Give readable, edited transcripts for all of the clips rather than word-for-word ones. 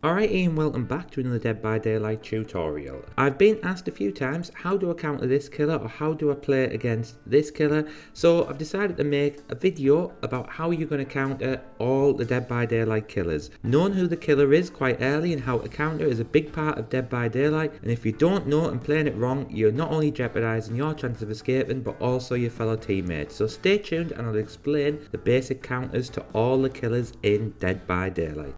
Alright Ian, welcome back to another Dead by Daylight tutorial. I've been asked a few times, how do I counter this killer or how do I play against this killer? So I've decided to make a video about how you're going to counter all the Dead by Daylight killers. Knowing who the killer is quite early and how to counter is a big part of Dead by Daylight, and if you don't know and playing it wrong, you're not only jeopardising your chance of escaping but also your fellow teammates. So stay tuned and I'll explain the basic counters to all the killers in Dead by Daylight.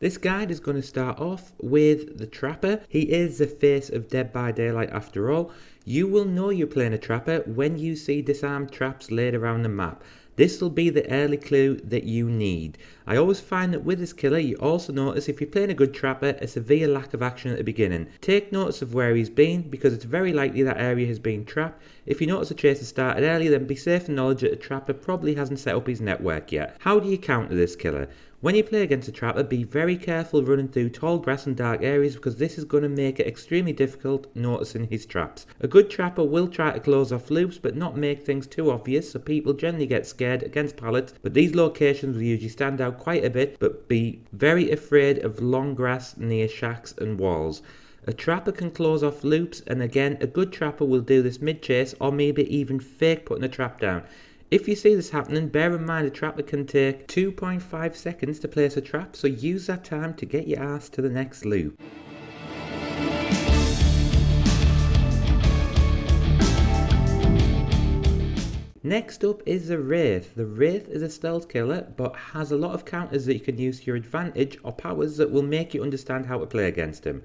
This guide is going to start off with the Trapper. He is the face of Dead by Daylight after all. You will know you're playing a Trapper when you see disarmed traps laid around the map. This will be the early clue that you need. I always find that with this killer you also notice if you're playing a good Trapper a severe lack of action at the beginning. Take notice of where he's been because it's very likely that area has been trapped. If you notice a chase has started early, then be safe in knowledge that the Trapper probably hasn't set up his network yet. How do you counter this killer? When you play against a Trapper, be very careful running through tall grass and dark areas because this is going to make it extremely difficult noticing his traps. A good Trapper will try to close off loops but not make things too obvious, so people generally get scared against pallets, but these locations will usually stand out quite a bit, but be very afraid of long grass near shacks and walls. A Trapper can close off loops, and again a good Trapper will do this mid-chase or maybe even fake putting a trap down. If you see this happening, bear in mind a Trapper can take 2.5 seconds to place a trap, so use that time to get your ass to the next loop. Next up is the Wraith. The Wraith is a stealth killer but has a lot of counters that you can use to your advantage or powers that will make you understand how to play against him.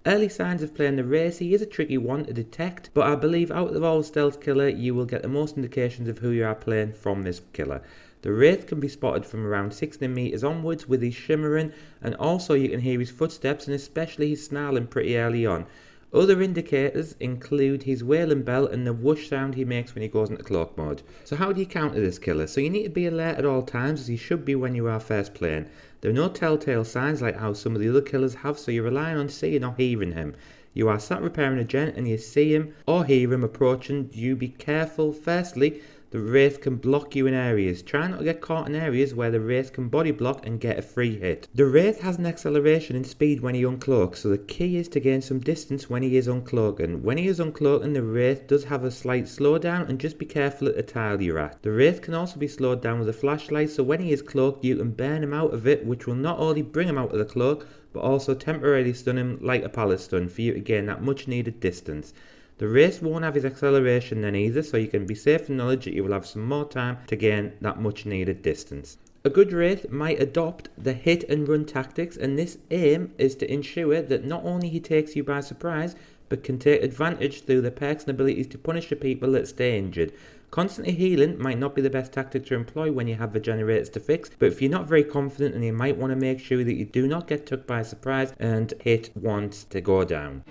Early signs of playing the Wraith, he is a tricky one to detect, but I believe out of all stealth killer you will get the most indications of who you are playing from this killer. The Wraith can be spotted from around 60 meters onwards with his shimmering, and also you can hear his footsteps and especially his snarling pretty early on. Other indicators include his wailing bell and the whoosh sound he makes when he goes into cloak mode. So how do you counter this killer? So you need to be alert at all times, as you should be when you are first playing. There are no telltale signs like how some of the other killers have, so you're relying on seeing or hearing him. You are sat repairing a gent and you see him or hear him approaching. You be careful. Firstly, the Wraith can block you in areas. Try not to get caught in areas where the Wraith can body block and get a free hit. The Wraith has an acceleration in speed when he uncloaks, so the key is to gain some distance when he is uncloaking. When he is uncloaking, the Wraith does have a slight slowdown, and just be careful at the tile you're at. The Wraith can also be slowed down with a flashlight, so when he is cloaked you can burn him out of it, which will not only bring him out of the cloak, but also temporarily stun him like a pallet stun for you to gain that much needed distance. The Wraith won't have his acceleration then either, so you can be safe in knowledge that you will have some more time to gain that much needed distance. A good Wraith might adopt the hit and run tactics, and this aim is to ensure that not only he takes you by surprise, but can take advantage through the perks and abilities to punish the people that stay injured. Constantly healing might not be the best tactic to employ when you have the generators to fix, but if you're not very confident, then you might want to make sure that you do not get took by surprise and hit once to go down.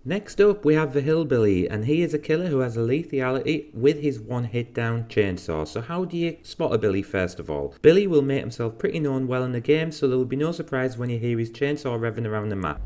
Next up we have the Hillbilly, and he is a killer who has a lethality with his one hit down chainsaw. So how do you spot a Billy first of all? Billy will make himself pretty known well in the game, so there will be no surprise when you hear his chainsaw revving around the map.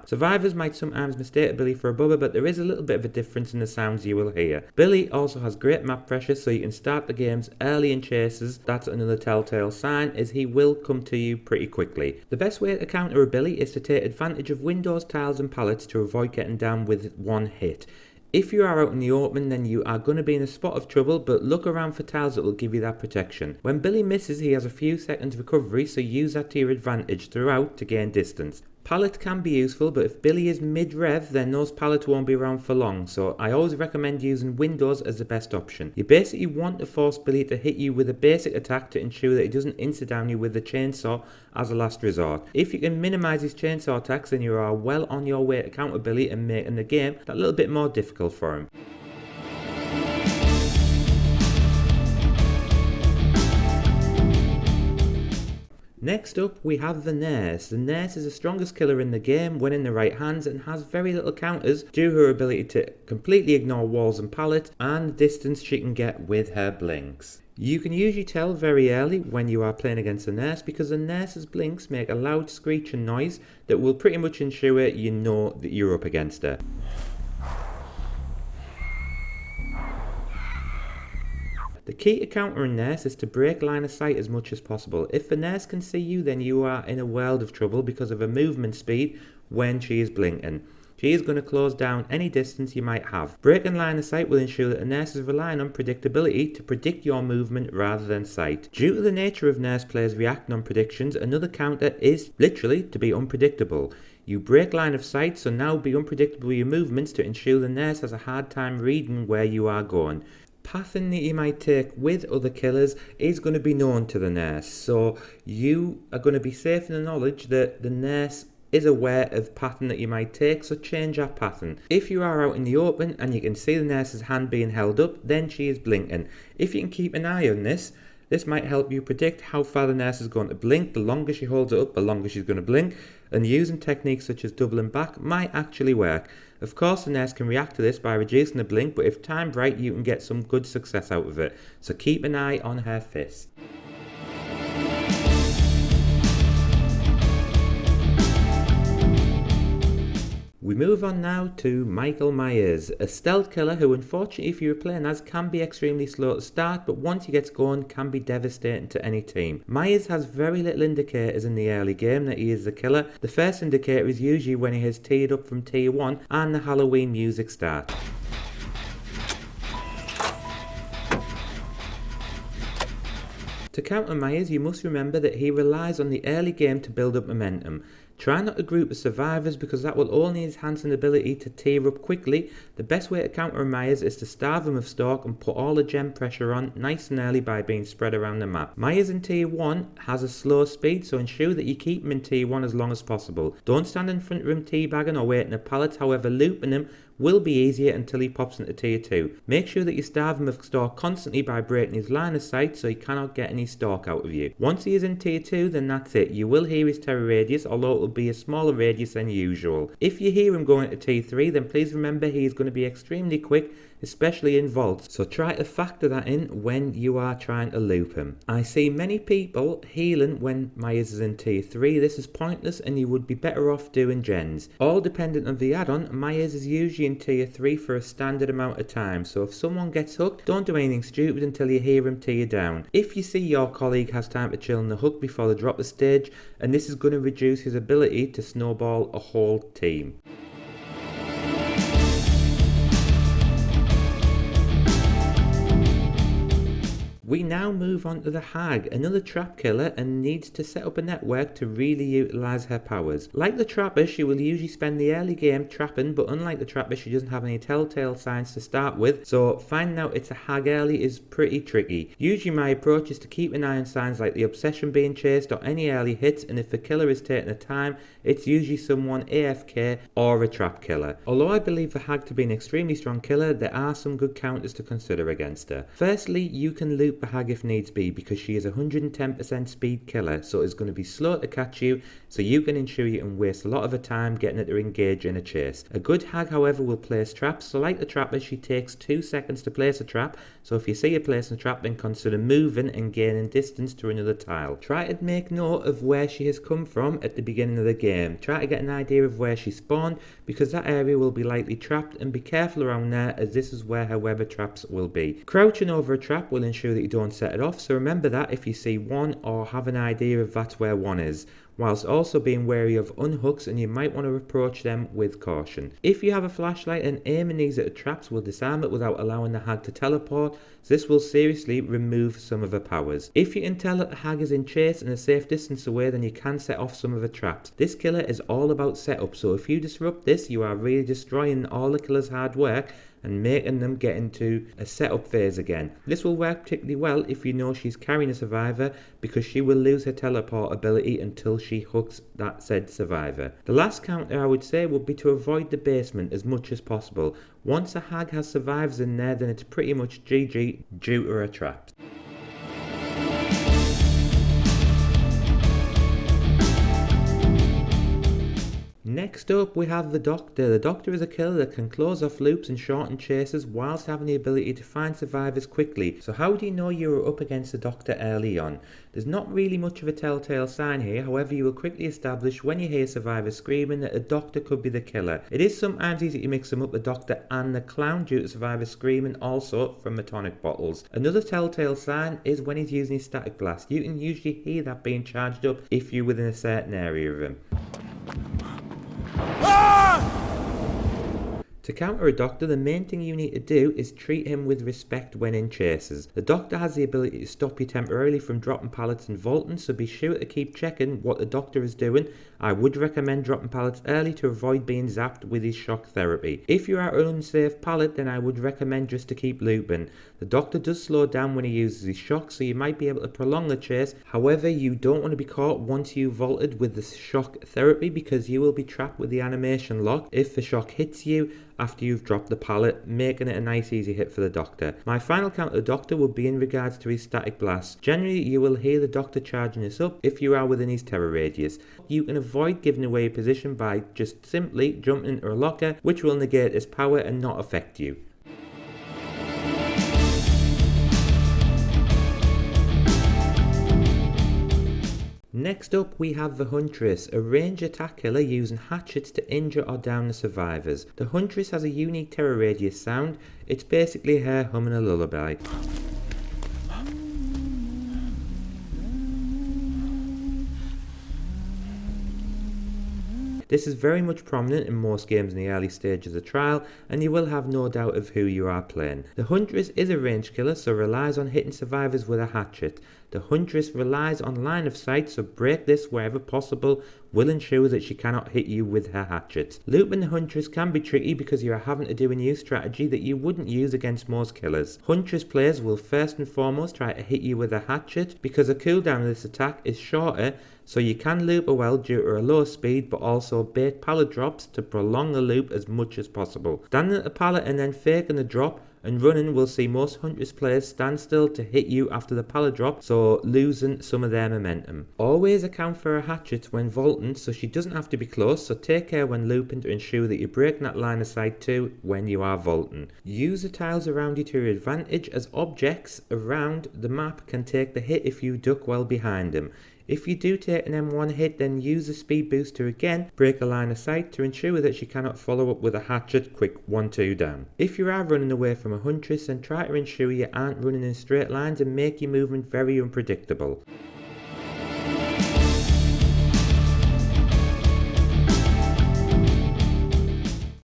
Survivors might sometimes mistake Billy for a bubba, but there is a little bit of a difference in the sounds you will hear. Billy also has great map pressure, so you can start the games early in chases. That's another telltale sign, as he will come to you pretty quickly. The best way to counter a Billy is to take advantage of windows, tiles and pallets to avoid getting down with one hit. If you are out in the open, then you are going to be in a spot of trouble, but look around for tiles that will give you that protection. When Billy misses, he has a few seconds recovery, so use that to your advantage throughout to gain distance. Pallet can be useful, but if Billy is mid-rev, then those pallets won't be around for long, so I always recommend using windows as the best option. You basically want to force Billy to hit you with a basic attack to ensure that he doesn't insta-down you with the chainsaw as a last resort. If you can minimise his chainsaw attacks, then you are well on your way to counter Billy and making the game that little bit more difficult for him. Next up we have the Nurse. The Nurse is the strongest killer in the game when in the right hands and has very little counters due to her ability to completely ignore walls and pallets and the distance she can get with her blinks. You can usually tell very early when you are playing against a nurse because the nurse's blinks make a loud screeching noise that will pretty much ensure you know that you're up against her. The key to countering nurse is to break line of sight as much as possible. If the nurse can see you, then you are in a world of trouble because of her movement speed when she is blinking. She is going to close down any distance you might have. Breaking line of sight will ensure that a nurse is relying on predictability to predict your movement rather than sight. Due to the nature of nurse players reacting on predictions, another counter is literally to be unpredictable. You break line of sight, so now be unpredictable with your movements to ensure the nurse has a hard time reading where you are going. Pathing that you might take with other killers is going to be known to the nurse, so you are going to be safe in the knowledge that the nurse is aware of pattern that you might take, so change that pattern. If you are out in the open and you can see the nurse's hand being held up, then she is blinking. If you can keep an eye on this might help you predict how far the nurse is going to blink. The longer she holds it up, the longer she's going to blink, and using techniques such as doubling back might actually work. Of course, the nurse can react to this by reducing the blink, but if timed right, you can get some good success out of it, so keep an eye on her fist. We move on now to Michael Myers, a stealth killer who, unfortunately if you were playing as, can be extremely slow to start, but once he gets going can be devastating to any team. Myers has very little indicators in the early game that he is the killer. The first indicator is usually when he has teed up from tier 1 and the Halloween music starts. To counter Myers, you must remember that he relies on the early game to build up momentum. Try not to group with survivors because that will only enhance an ability to tear up quickly. The best way to counter Myers is to starve him of stalk and put all the gem pressure on nice and early by being spread around the map. Myers in tier 1 has a slow speed, so ensure that you keep him in tier 1 as long as possible. Don't stand in front of him teabagging or waiting a pallet, however looping him will be easier until he pops into tier 2. Make sure that you starve him of stalk constantly by breaking his line of sight so he cannot get any stalk out of you. Once he is in tier 2, then that's it. You will hear his terror radius, although it will be a smaller radius than usual. If you hear him going to tier 3, then please remember he is going to be extremely quick, especially in vaults, so try to factor that in when you are trying to loop him. I see many people healing when Myers is in tier 3. This is pointless and you would be better off doing gens. All dependent on the add-on, Myers is usually in tier 3 for a standard amount of time, so if someone gets hooked, don't do anything stupid until you hear him tear down. If you see your colleague has time to chill on the hook before they drop the stage, and this is going to reduce his ability to snowball a whole team. We now move on to the Hag, another trap killer, and needs to set up a network to really utilise her powers. Like the Trapper, she will usually spend the early game trapping, but unlike the Trapper, she doesn't have any telltale signs to start with, so finding out it's a Hag early is pretty tricky. Usually my approach is to keep an eye on signs like the obsession being chased or any early hits, and if the killer is taking the time, it's usually someone AFK or a trap killer. Although I believe the Hag to be an extremely strong killer, there are some good counters to consider against her. Firstly, you can loop the Hag if needs be because she is a 110% speed killer, so it's going to be slow to catch you, so you can ensure you can waste a lot of her time getting her to engage in a chase. A good Hag, however, will place traps, so like the Trapper, she takes 2 seconds to place a trap, so if you see her placing a trap, then consider moving and gaining distance to another tile. Try to make note of where she has come from at the beginning of the game. Try to get an idea of where she spawned because that area will be likely trapped, and be careful around there as this is where her web traps will be. Crouching over a trap will ensure that you don't set it off, so remember that if you see one or have an idea of that's where one is, whilst also being wary of unhooks, and you might want to approach them with caution. If you have a flashlight and aiming these at traps will disarm it without allowing the Hag to teleport, so this will seriously remove some of her powers. If you can tell that the Hag is in chase and a safe distance away, then you can set off some of her traps. This killer is all about setup, so if you disrupt this, you are really destroying all the killer's hard work and making them get into a setup phase again. This will work particularly well if you know she's carrying a survivor, because she will lose her teleport ability until she hooks that said survivor. The last counter I would say would be to avoid the basement as much as possible. Once a Hag has survivors in there, then it's pretty much GG due to her traps. Next up we have the Doctor. The Doctor is a killer that can close off loops and shorten chases whilst having the ability to find survivors quickly. So how do you know you are up against the Doctor early on? There's not really much of a telltale sign here, however you will quickly establish when you hear survivors screaming that a Doctor could be the killer. It is sometimes easy to mix them up, the Doctor and the Clown, due to survivors screaming also from the tonic bottles. Another telltale sign is when he's using his static blast. You can usually hear that being charged up if you're within a certain area of him. To counter a Doctor, the main thing you need to do is treat him with respect when in chases. The Doctor has the ability to stop you temporarily from dropping pallets and vaulting, so be sure to keep checking what the Doctor is doing. I would recommend dropping pallets early to avoid being zapped with his shock therapy. If you are an unsafe pallet, then I would recommend just to keep looping. The Doctor does slow down when he uses his shock, so you might be able to prolong the chase. However, you don't want to be caught once you've vaulted with the shock therapy, because you will be trapped with the animation lock if the shock hits you after you've dropped the pallet, making it a nice easy hit for the Doctor. My final count of the Doctor will be in regards to his static blast. Generally you will hear the Doctor charging this up if you are within his terror radius. You can avoid giving away your position by just simply jumping into a locker, which will negate his power and not affect you. Next up we have the Huntress, a range attack killer using hatchets to injure or down the survivors. The Huntress has a unique terror radius sound. It's basically her humming a lullaby. This is very much prominent in most games in the early stages of trial, and you will have no doubt of who you are playing. The Huntress is a range killer, so relies on hitting survivors with a hatchet. The Huntress relies on line of sight, so break this wherever possible will ensure that she cannot hit you with her hatchets. Looping the Huntress can be tricky because you are having to do a new strategy that you wouldn't use against most killers. Huntress players will first and foremost try to hit you with a hatchet because the cooldown of this attack is shorter, so you can loop her well due to her low speed, but also bait pallet drops to prolong the loop as much as possible. Standing at the pallet and then faking the drop and running will see most Huntress players stand still to hit you after the pallet drop, so losing some of their momentum. Always account for her hatchets when vaulting, so she doesn't have to be close, so take care when looping to ensure that you're breaking that line of sight too when you are vaulting. Use the tiles around you to your advantage, as objects around the map can take the hit if you duck well behind them. If you do take an M1 hit, then use the speed boost to again break a line of sight to ensure that she cannot follow up with a hatchet quick 1-2 down. If you are running away from a Huntress, then try to ensure you aren't running in straight lines and make your movement very unpredictable.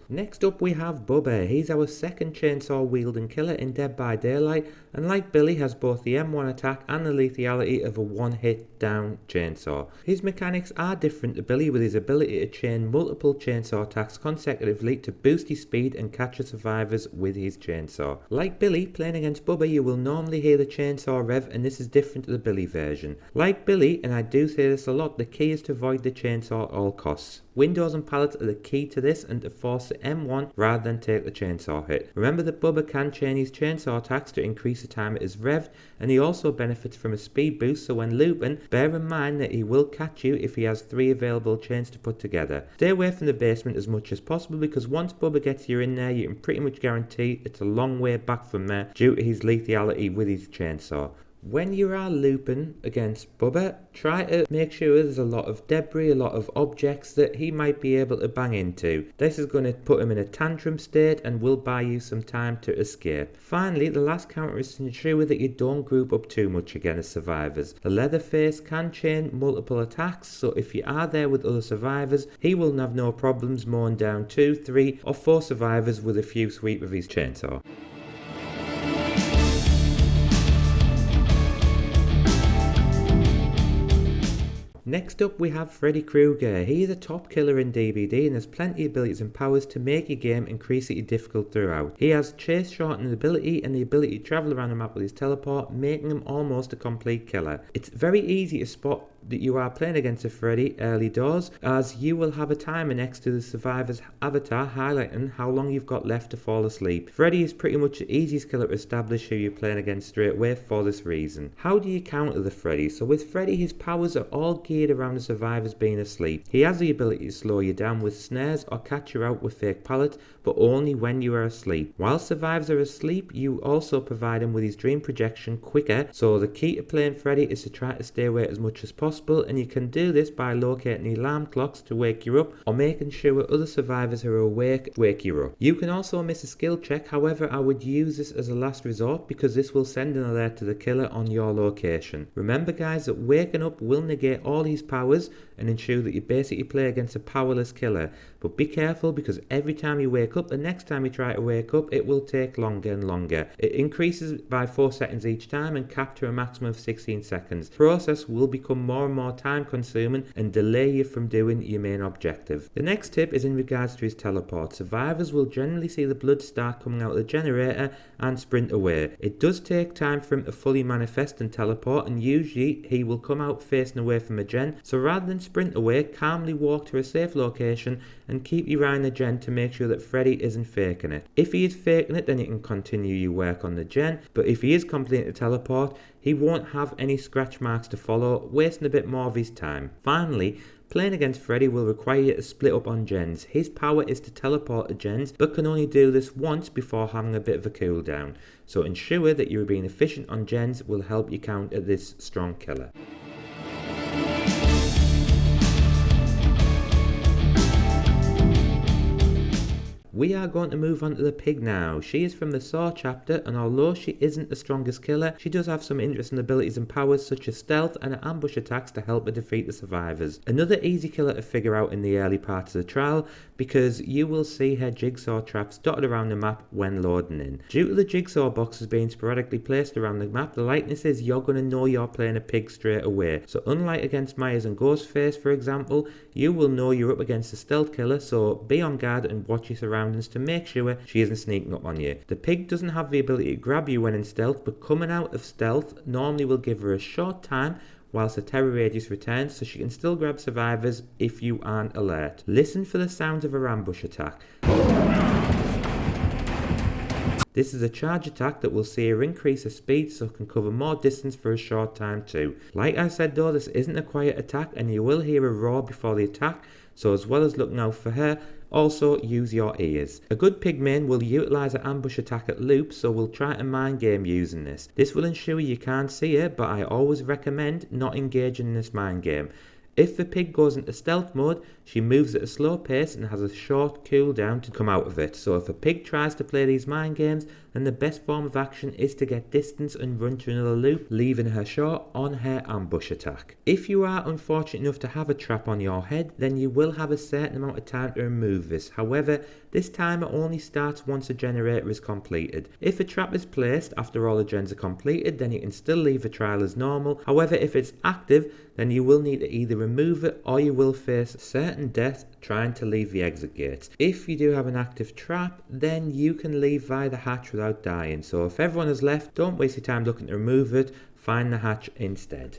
Next up we have Bubba. He's our second chainsaw wielding killer in Dead by Daylight, and like Billy has both the M1 attack and the lethality of a one hit down chainsaw. His mechanics are different to Billy, with his ability to chain multiple chainsaw attacks consecutively to boost his speed and capture survivors with his chainsaw. Like Billy, playing against Bubba you will normally hear the chainsaw rev, and this is different to the Billy version. Like Billy, and I do say this a lot, the key is to avoid the chainsaw at all costs. Windows and pallets are the key to this, and to force the M1 rather than take the chainsaw hit. Remember that Bubba can chain his chainsaw attacks to increase the time it is revved, and he also benefits from a speed boost, so when looping, bear in mind that he will catch you if he has 3 available chains to put together. Stay away from the basement as much as possible, because once Bubba gets you in there, you can pretty much guarantee it's a long way back from there due to his lethality with his chainsaw. When you are looping against Bubba, try to make sure there's a lot of debris, a lot of objects that he might be able to bang into. This is going to put him in a tantrum state and will buy you some time to escape. Finally, the last counter is to ensure that you don't group up too much against survivors. The Leatherface can chain multiple attacks, so if you are there with other survivors, he will have no problems mowing down 2, 3 or 4 survivors with a few sweep of his chainsaw. Next up we have Freddy Krueger. He is a top killer in DBD and has plenty of abilities and powers to make your game increasingly difficult throughout. He has chase shortening ability and the ability to travel around the map with his teleport, making him almost a complete killer. It's very easy to spot that you are playing against a Freddy early doors, as you will have a timer next to the survivor's avatar highlighting how long you've got left to fall asleep. Freddy is pretty much the easiest killer to establish who you're playing against straight away for this reason. How do you counter the Freddy? So with Freddy, his powers are all geared guaranteed around the survivors being asleep. He has the ability to slow you down with snares or catch you out with fake pallets, but only when you are asleep. While survivors are asleep, you also provide him with his dream projection quicker, so the key to playing Freddy is to try to stay awake as much as possible, and you can do this by locating the alarm clocks to wake you up or making sure other survivors who are awake wake you up. You can also miss a skill check, however I would use this as a last resort because this will send an alert to the killer on your location. Remember guys that waking up will negate all his powers and ensure that you basically play against a powerless killer, but be careful because every time you wake up, the next time you try to wake up it will take longer and longer. It increases by 4 seconds each time and capped to a maximum of 16 seconds. The process will become more and more time consuming and delay you from doing your main objective. The next tip is in regards to his teleport. Survivors will generally see the blood start coming out of the generator and sprint away. It does take time for him to fully manifest and teleport, and usually he will come out facing away from a gen, so rather than sprint away, calmly walk to a safe location and keep your eye on the gen to make sure that Freddy isn't faking it. If he is faking it, then you can continue your work on the gen, but if he is completing the teleport, he won't have any scratch marks to follow, wasting a bit more of his time. Finally, playing against Freddy will require you to split up on gens. His power is to teleport to gens, but can only do this once before having a bit of a cooldown. So ensure that you're being efficient on gens will help you counter this strong killer. We are going to move on to the pig now. She is from the Saw chapter, and although she isn't the strongest killer, she does have some interesting abilities and powers such as stealth and ambush attacks to help her defeat the survivors. Another easy killer to figure out in the early parts of the trial, because you will see her jigsaw traps dotted around the map when loading in. Due to the jigsaw boxes being sporadically placed around the map, the likeness is you're going to know you're playing a pig straight away. So unlike against Myers and Ghostface for example, you will know you're up against a stealth killer, so be on guard and watch your surroundings to make sure she isn't sneaking up on you. The pig doesn't have the ability to grab you when in stealth, but coming out of stealth normally will give her a short time whilst the terror radius returns, so she can still grab survivors if you aren't alert. Listen for the sounds of her ambush attack. This is a charge attack that will see her increase her speed so can cover more distance for a short time too. Like I said though, this isn't a quiet attack and you will hear a roar before the attack, so as well as looking out for her, also use your ears. A good pigman will utilise an ambush attack at loop, so we'll try to mind game using this. This will ensure you can't see her, but I always recommend not engaging in this mind game. If the pig goes into stealth mode, she moves at a slow pace and has a short cooldown to come out of it. So if a pig tries to play these mind games, then the best form of action is to get distance and run to another loop, leaving her short on her ambush attack. If you are unfortunate enough to have a trap on your head, then you will have a certain amount of time to remove this. However, this timer only starts once the generator is completed. If a trap is placed after all the gens are completed, then you can still leave the trial as normal. However, if it's active, then you will need to either remove it or you will face certain death trying to leave the exit gates. If you do have an active trap, then you can leave via the hatch without dying. So if everyone has left, don't waste your time looking to remove it, find the hatch instead.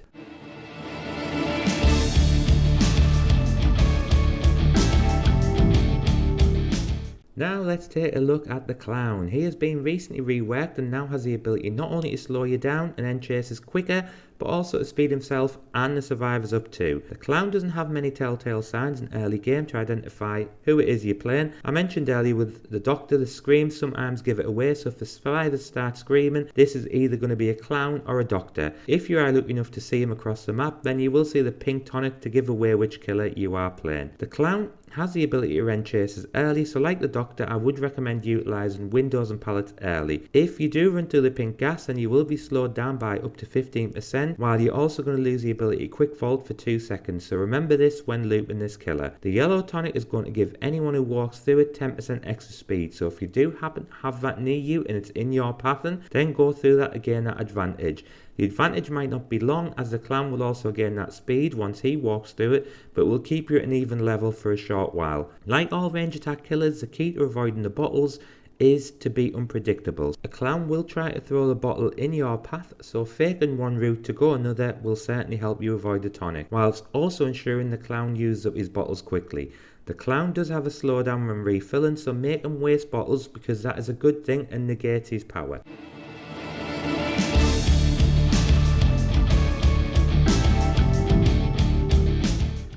Now let's take a look at the clown. He has been recently reworked and now has the ability not only to slow you down and end chases quicker, but also to speed himself and the survivors up too. The clown doesn't have many telltale signs in early game to identify who it is you're playing. I mentioned earlier with the doctor, the screams sometimes give it away, so if the survivors start screaming, this is either going to be a clown or a doctor. If you are lucky enough to see him across the map, then you will see the pink tonic to give away which killer you are playing. The clown has the ability to end chases early, so like the doctor, I would recommend utilising windows and pallets early. If you do run through the pink gas, then you will be slowed down by up to 15%, while you're also going to lose the ability to quick fold for 2 seconds, so remember this when looping this killer. The yellow tonic is going to give anyone who walks through it 10% extra speed, so if you do happen to have that near you and it's in your pattern, then go through that to gain that advantage. The advantage might not be long, as the clown will also gain that speed once he walks through it, but will keep you at an even level for a short while. Like all range attack killers, the key to avoiding the bottles is to be unpredictable. A clown will try to throw the bottle in your path, so faking one route to go another will certainly help you avoid the tonic, whilst also ensuring the clown uses up his bottles quickly. The clown does have a slowdown when refilling, so make him waste bottles because that is a good thing and negates his power.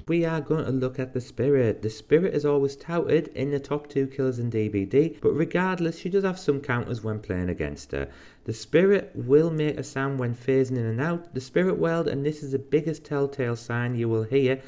we are going to look at the Spirit. The Spirit is always touted in the top 2 killers in DBD, but regardless, she does have some counters when playing against her. The Spirit will make a sound when phasing in and out. The Spirit world, and this is the biggest telltale sign you will hear,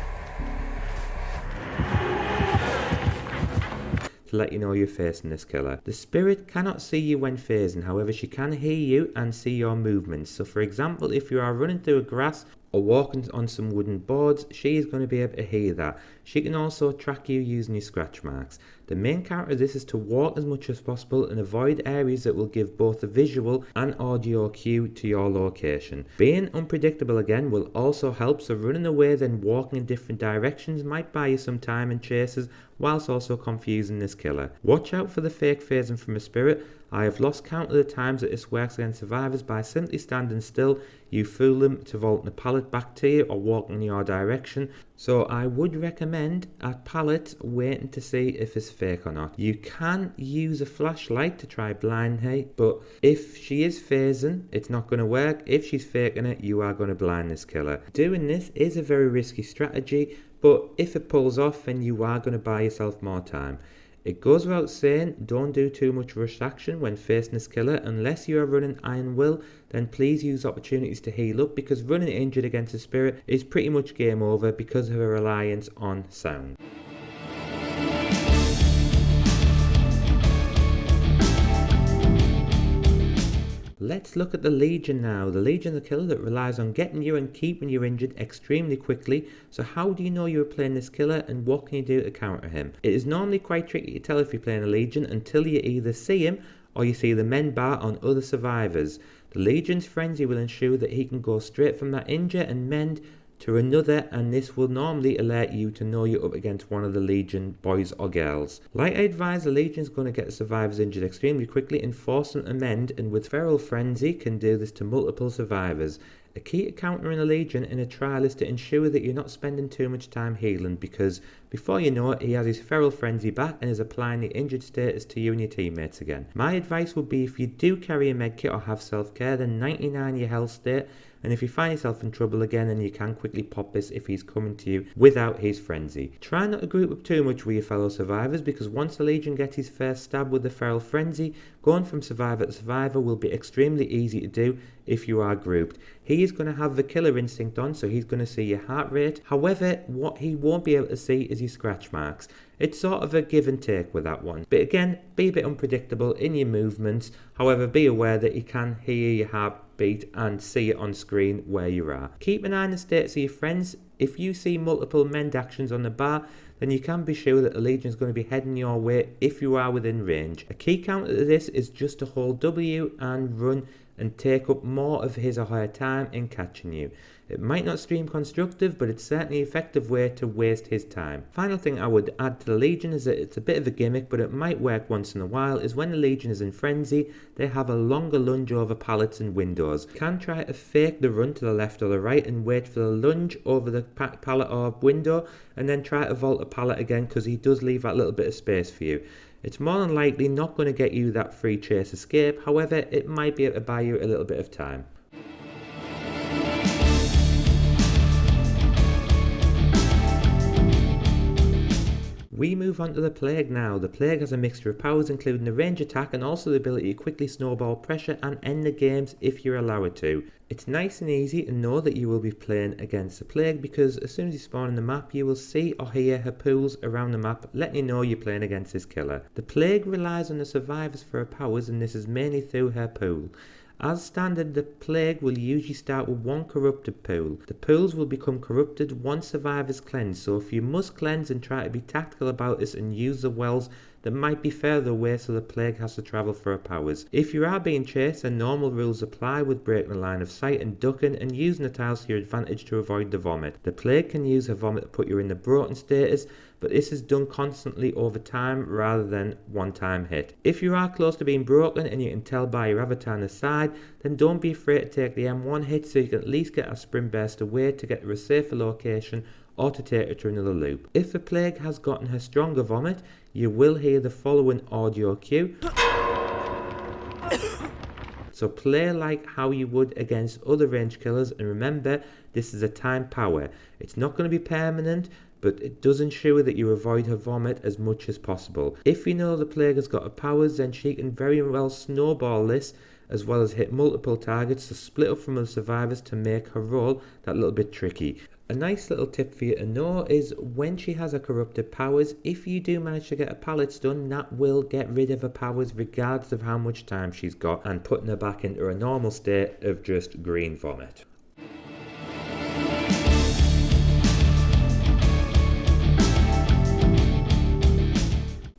to let you know you're facing this killer. The Spirit cannot see you when phasing, however she can hear you and see your movements. So for example, if you are running through a grass or walking on some wooden boards, she is going to be able to hear that. She can also track you using your scratch marks. The main counter of this is to walk as much as possible and avoid areas that will give both a visual and audio cue to your location. Being unpredictable again will also help, so running away then walking in different directions might buy you some time and chases, whilst also confusing this killer. Watch out for the fake phasing from a Spirit. I have lost count of the times that this works against survivors by simply standing still. You fool them to vault the pallet back to you or walk in your direction. So I would recommend at pallet waiting to see if it's fake or not. You can use a flashlight to try blind her, but if she is phasing, it's not going to work. If she's faking it, you are going to blind this killer. Doing this is a very risky strategy, but if it pulls off, then you are going to buy yourself more time. It goes without saying, don't do too much rush action when facing this killer. Unless you are running Iron Will, then please use opportunities to heal up, because running injured against a Spirit is pretty much game over because of her reliance on sound. Let's look at the Legion now. The Legion is a killer that relies on getting you and keeping you injured extremely quickly. So how do you know you're playing this killer, and what can you do to counter him? It is normally quite tricky to tell if you're playing a Legion until you either see him or you see the mend bar on other survivors. The Legion's frenzy will ensure that he can go straight from that injure and mend to another, and this will normally alert you to know you're up against one of the Legion boys or girls. Like I advise, the Legion is going to get the survivors injured extremely quickly and force them to mend, and with Feral Frenzy can do this to multiple survivors. A key to countering a Legion in a trial is to ensure that you're not spending too much time healing, because before you know it, he has his Feral Frenzy back and is applying the injured status to you and your teammates again. My advice would be, if you do carry a medkit or have self-care, then 99 your health state, and if you find yourself in trouble again, then you can quickly pop this if he's coming to you without his frenzy. Try not to group up too much with your fellow survivors, because once the Legion gets his first stab with the Feral Frenzy, going from survivor to survivor will be extremely easy to do if you are grouped. He is going to have the killer instinct on, so he's going to see your heart rate. However, what he won't be able to see is your scratch marks. It's sort of a give and take with that one. But again, be a bit unpredictable in your movements. However, be aware that he can hear your heartbeat and see it on screen where you are. Keep an eye on the status of your friends. If you see multiple mend actions on the bar, then you can be sure that the Legion is going to be heading your way if you are within range. A key counter to this is just to hold W and run and take up more of his or her time in catching you. It might not seem constructive, but it's certainly an effective way to waste his time. Final thing I would add to the Legion is that it's a bit of a gimmick, but it might work once in a while, is when the Legion is in frenzy, they have a longer lunge over pallets and windows. You can try to fake the run to the left or the right and wait for the lunge over the pallet or window, and then try to vault a pallet again, because he does leave that little bit of space for you. It's more than likely not going to get you that free chase escape, however, it might be able to buy you a little bit of time. We move on to the Plague now. The Plague has a mixture of powers, including the range attack and also the ability to quickly snowball pressure and end the games if you're allowed to. It's nice and easy to know that you will be playing against the Plague, because as soon as you spawn in the map, you will see or hear her pools around the map, letting you know you're playing against this killer. The Plague relies on the survivors for her powers, and this is mainly through her pool. As standard, the Plague will usually start with one corrupted pool. The pools will become corrupted once survivors cleanse, so if you must cleanse, and try to be tactical about this and use the wells that might be further away so the Plague has to travel for her powers. If you are being chased, then normal rules apply with breaking the line of sight and ducking and using the tiles to your advantage to avoid the vomit. The Plague can use her vomit to put you in the broken status, but this is done constantly over time rather than one time hit. If you are close to being broken and you can tell by your avatar on the side, then don't be afraid to take the M1 hit so you can at least get a sprint burst away to get to a safer location or to take her to another loop. If the Plague has gotten her stronger vomit, you will hear the following audio cue. so play like how you would against other range killers, and remember, this is a time power. It's not going to be permanent, but it does ensure that you avoid her vomit as much as possible. If you know the plague has got her powers, then she can very well snowball this, as well as hit multiple targets to split up from other survivors to make her role that little bit tricky. A nice little tip for you to know is when she has her corrupted powers, if you do manage to get her pallet stun, that will get rid of her powers regardless of how much time she's got, and putting her back into a normal state of just green vomit.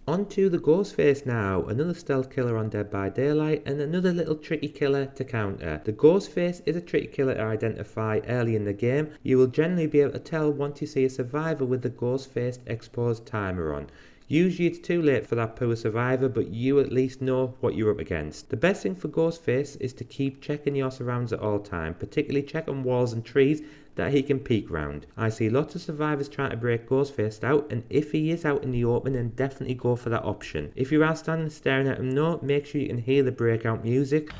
Onto the Ghostface now, another stealth killer on Dead by Daylight and another little tricky killer to counter. The Ghostface is a tricky killer to identify early in the game. You will generally be able to tell once you see a survivor with the Ghostface exposed timer on. Usually it's too late for that poor survivor, but you at least know what you're up against. The best thing for Ghostface is to keep checking your surrounds at all time, particularly check on walls and trees that he can peek round. I see lots of survivors trying to break Ghostface out, and if he is out in the open, then definitely go for that option. If you are standing staring at him though, make sure you can hear the breakout music,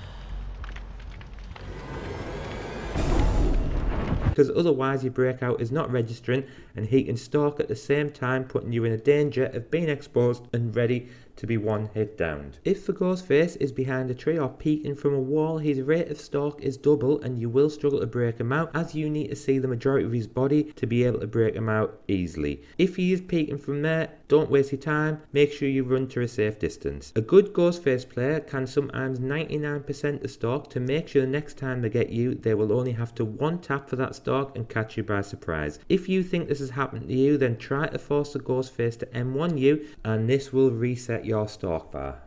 because otherwise your breakout is not registering and he can stalk at the same time, putting you in a danger of being exposed and ready to be one hit downed. If the Ghostface is behind a tree or peeking from a wall, his rate of stalk is double and you will struggle to break him out, as you need to see the majority of his body to be able to break him out easily. If he is peeking from there, don't waste your time, make sure you run to a safe distance. A good Ghostface player can sometimes 99% the stalk to make sure the next time they get you, they will only have to one tap for that stalk and catch you by surprise. If you think this has happened to you, then try to force the Ghostface to M1 you, and this will reset your stalk bar.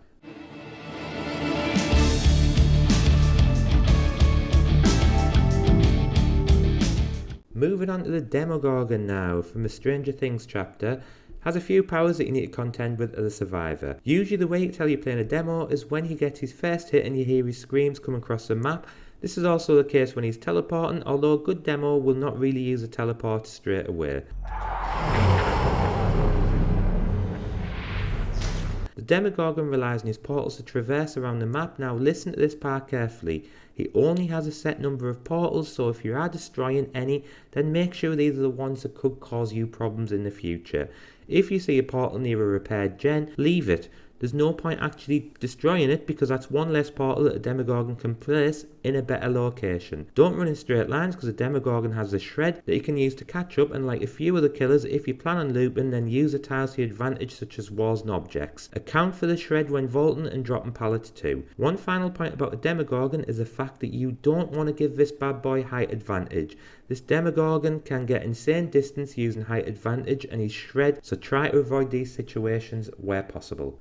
Moving on to the Demogorgon now, from the Stranger Things chapter. Has a few powers that you need to contend with as a survivor. Usually the way you tell you're playing a demo is when he gets his first hit and you hear his screams come across the map. This is also the case when he's teleporting, although a good demo will not really use a teleport straight away. The Demogorgon relies on his portals to traverse around the map. Now listen to this part carefully. He only has a set number of portals, so if you are destroying any, then make sure these are the ones that could cause you problems in the future. If you see a portal near a repaired gen, leave it. There's no point actually destroying it, because that's one less portal that a Demogorgon can place in a better location. Don't run in straight lines, because a Demogorgon has a shred that you can use to catch up, and like a few other killers, if you plan on looping, then use the tiles to your advantage, such as walls and objects. Account for the shred when vaulting and dropping pallets too. One final point about a Demogorgon is the fact that you don't want to give this bad boy height advantage. This Demogorgon can get insane distance using height advantage and his shred, so try to avoid these situations where possible.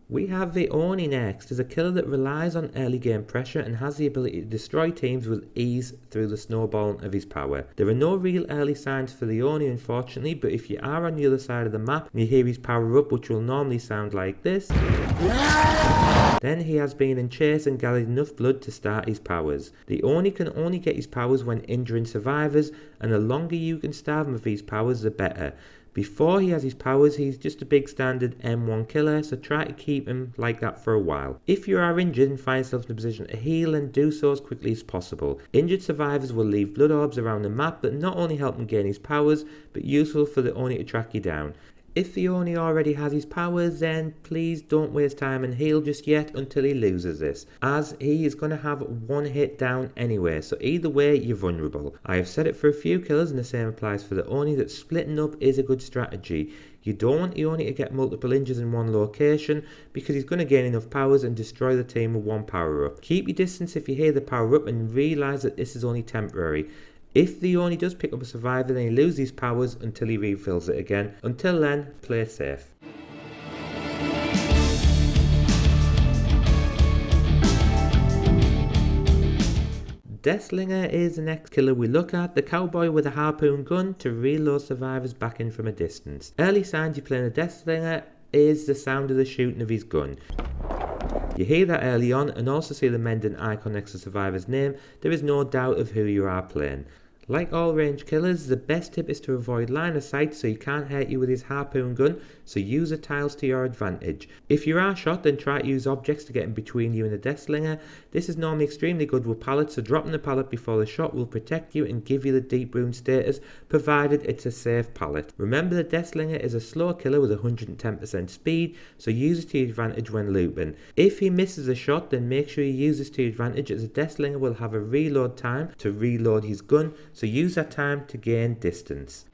We have the Oni next, is a killer that relies on early game pressure and has the ability to destroy teams with ease through the snowballing of his power. There are no real early signs for the Oni unfortunately, but if you are on the other side of the map and you hear his power up, which will normally sound like this, then he has been in chase and gathered enough blood to start his powers. The Oni can only get his powers when injuring survivors, and the longer you can starve him of his powers, the better. Before he has his powers, he's just a big standard M1 killer, so try to keep him like that for a while. If you are injured and find yourself in a position to heal, then do so as quickly as possible. Injured survivors will leave blood orbs around the map that not only help him gain his powers, but useful for the Oni to track you down. If the Oni already has his powers, then please don't waste time and heal just yet until he loses this, as he is going to have one hit down anyway, so either way you're vulnerable. I have said it for a few killers and the same applies for the Oni, that splitting up is a good strategy. You don't want the Oni to get multiple injuries in one location, because he's going to gain enough powers and destroy the team with one power up. Keep your distance if you hear the power up and realise that this is only temporary. If the Oni does pick up a survivor, then he loses his powers until he refills it again. Until then, play safe. Deathslinger is the next killer we look at, the cowboy with a harpoon gun to reload survivors back in from a distance. Early signs you're playing a Deathslinger is the sound of the shooting of his gun. You hear that early on and also see the mending icon next to the survivor's name. There is no doubt of who you are playing. Like all range killers, the best tip is to avoid line of sight so he can't hurt you with his harpoon gun, so use the tiles to your advantage. If you are shot, then try to use objects to get in between you and the Deathslinger. This is normally extremely good with pallets, so dropping the pallet before the shot will protect you and give you the deep wound status, provided it's a safe pallet. Remember, the Deathslinger is a slow killer with 110% speed, so use it to your advantage when looping. If he misses a shot, then make sure you use this to your advantage, as the Deathslinger will have a reload time to reload his gun, so use that time to gain distance.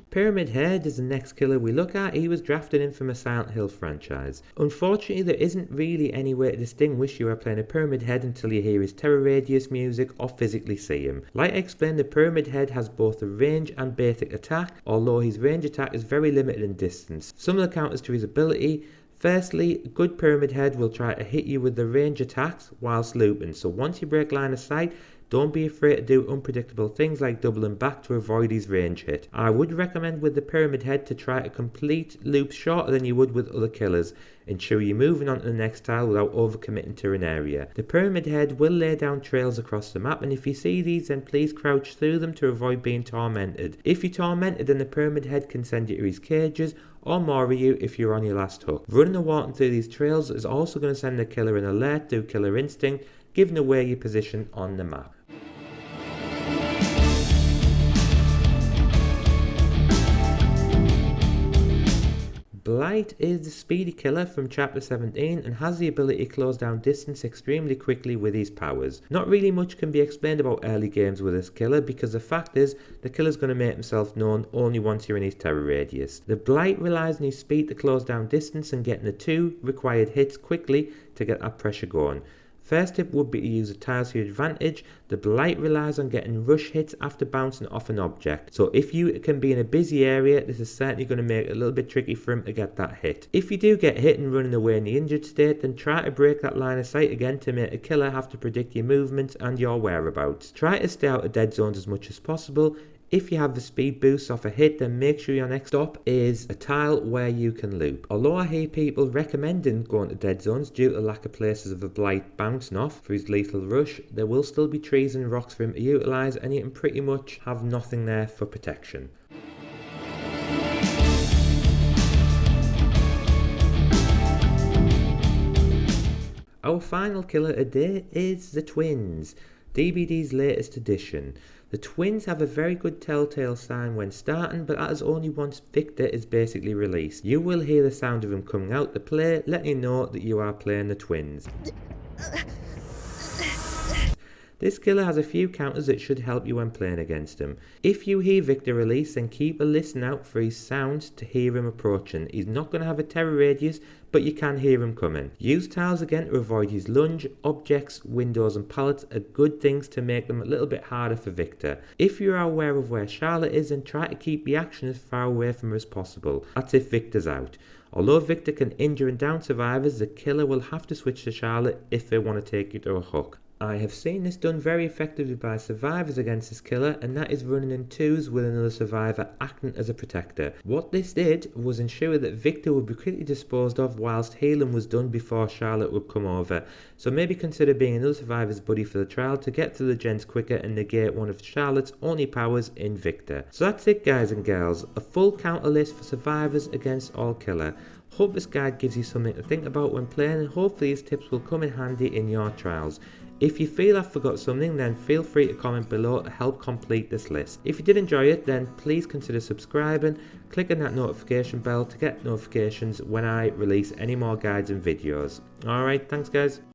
Pyramid Head is the next killer we look at. He was drafted in from a Silent Hill franchise. Unfortunately, there isn't really any way to distinguish you are playing a Pyramid Head until you hear his terror radius music or physically see him. Like I explained, the Pyramid Head has both a range and basic attack, although his range attack is very limited in distance. Some of the counters to his ability: firstly, a good Pyramid Head will try to hit you with the range attacks whilst looping, so once you break line of sight, don't be afraid to do unpredictable things like doubling back to avoid his range hit. I would recommend with the Pyramid Head to try to complete loops shorter than you would with other killers. Ensure you're moving on to the next tile without overcommitting to an area. The Pyramid Head will lay down trails across the map, and if you see these, then please crouch through them to avoid being tormented. If you're tormented, then the Pyramid Head can send you to his cages or more of you if you're on your last hook. Running and walking through these trails is also going to send the killer an alert through Killer Instinct, giving away your position on the map. Blight is the speedy killer from chapter 17 and has the ability to close down distance extremely quickly with his powers. Not really much can be explained about early games with this killer, because the fact is the killer's going to make himself known only once you're in his terror radius. The Blight relies on his speed to close down distance and getting the 2 required hits quickly to get that pressure going. First tip would be to use the tiles to your advantage. The Blight relies on getting rush hits after bouncing off an object, so if you can be in a busy area, this is certainly going to make it a little bit tricky for him to get that hit. If you do get hit and running away in the injured state, then try to break that line of sight again to make a killer have to predict your movements and your whereabouts. Try to stay out of dead zones as much as possible. If you have the speed boost off a hit, then make sure your next stop is a tile where you can loop. Although I hear people recommending going to dead zones due to lack of places of a Blight bouncing off for his lethal rush, there will still be trees and rocks for him to utilise, and you can pretty much have nothing there for protection. Our final killer today is the Twins, DBD's latest edition. The Twins have a very good telltale sign when starting, but that is only once Victor is basically released. You will hear the sound of him coming out to play, letting you know that you are playing the Twins. This killer has a few counters that should help you when playing against him. If you hear Victor release, then keep a listen out for his sounds to hear him approaching. He's not going to have a terror radius, but you can hear him coming. Use tiles again to avoid his lunge. Objects, windows and pallets are good things to make them a little bit harder for Victor. If you are aware of where Charlotte is, then try to keep the action as far away from her as possible. That's if Victor's out. Although Victor can injure and down survivors, the killer will have to switch to Charlotte if they want to take you to a hook. I have seen this done very effectively by survivors against this killer, and that is running in twos with another survivor acting as a protector. What this did was ensure that Victor would be quickly disposed of whilst healing was done before Charlotte would come over. So maybe consider being another survivor's buddy for the trial to get to the gens quicker and negate one of Charlotte's only powers in Victor. So that's it, guys and girls, a full counter list for survivors against all killer. Hope this guide gives you something to think about when playing, and hopefully these tips will come in handy in your trials. If you feel I forgot something, then feel free to comment below to help complete this list. If you did enjoy it, then please consider subscribing, clicking that notification bell to get notifications when I release any more guides and videos. Alright, thanks guys.